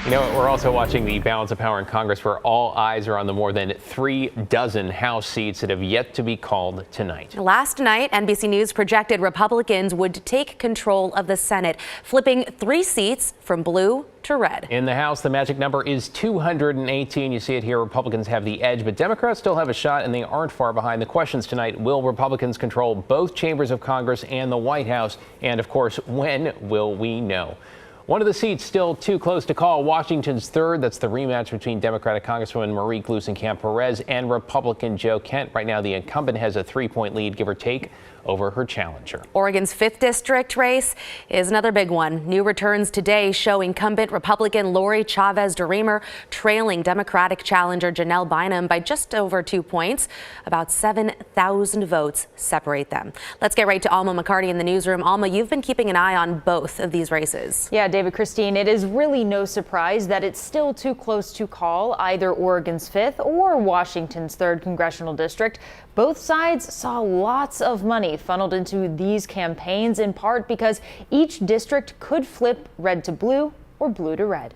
You know, we're also watching the balance of power in Congress, where all eyes are on the more than 3 dozen House seats that have yet to be called tonight. Last night, NBC News projected Republicans would take control of the Senate, flipping 3 seats from blue to red. In the House, the magic number is 218. You see it here. Republicans have the edge, but Democrats still have a shot, and they aren't far behind. The questions tonight: will Republicans control both chambers of Congress and the White House? And of course, when will we know? One of the seats still too close to call, Washington's 3rd. That's the rematch between Democratic Congresswoman Marie Gluesenkamp-Perez and Republican Joe Kent. Right now, the incumbent has a 3-point lead, give or take, over her challenger. Oregon's 5th district race is another big one. New returns today show incumbent Republican Lori Chavez-deremer trailing Democratic challenger Janelle Bynum by just over 2 points. About 7,000 votes separate them. Let's get right to Alma McCarty in the newsroom. Alma, you've been keeping an eye on both of these races. Yeah, David, Christine, it is really no surprise that it's still too close to call either Oregon's 5th or Washington's 3rd congressional district. Both sides saw lots of money funneled into these campaigns, in part because each district could flip red to blue or blue to red.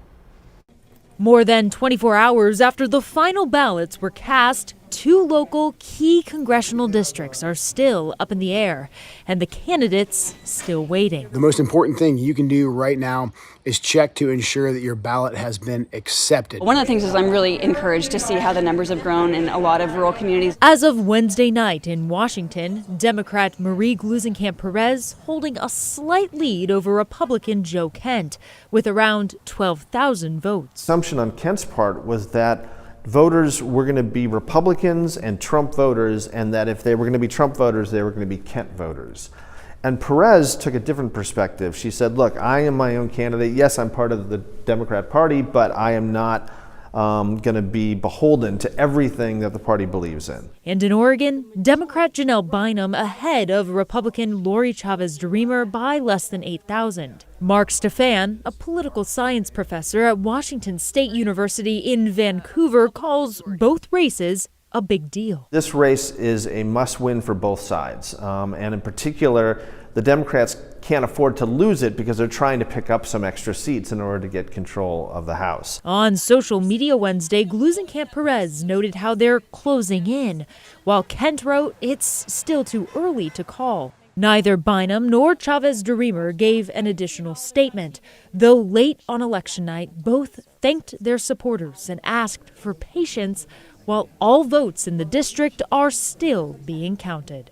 More than 24 hours after the final ballots were cast, 2 local key congressional districts are still up in the air, and the candidates still waiting. The most important thing you can do right now is check to ensure that your ballot has been accepted. One of the things is I'm really encouraged to see how the numbers have grown in a lot of rural communities. As of Wednesday night in Washington, Democrat Marie Gluesenkamp-Perez holding a slight lead over Republican Joe Kent with around 12,000 votes. Assumption on Kent's part was that voters were going to be Republicans and Trump voters, and that if they were going to be Trump voters, they were going to be Kent voters. And Perez took a different perspective. She said, look, I am my own candidate. Yes, I'm part of the Democrat Party, but I am not going to be beholden to everything that the party believes in. And in Oregon, Democrat Janelle Bynum ahead of Republican Lori Chavez-deremer by less than 8,000. Mark Stefan, a political science professor at Washington State University in Vancouver, calls both races a big deal. This race is a must-win for both sides, and in particular, the Democrats can't afford to lose it because they're trying to pick up some extra seats in order to get control of the House. On social media Wednesday, Gluesenkamp-Perez noted how they're closing in, while Kent wrote it's still too early to call. Neither Bynum nor Chavez-deremer gave an additional statement, though late on election night, both thanked their supporters and asked for patience while all votes in the district are still being counted.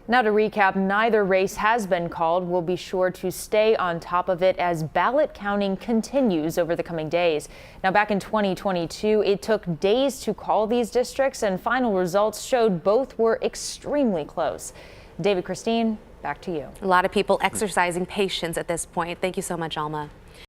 Now to recap, neither race has been called. We'll be sure to stay on top of it as ballot counting continues over the coming days. Now, back in 2022, it took days to call these districts, and final results showed both were extremely close. David, Christine, back to you. A lot of people exercising patience at this point. Thank you so much, Alma.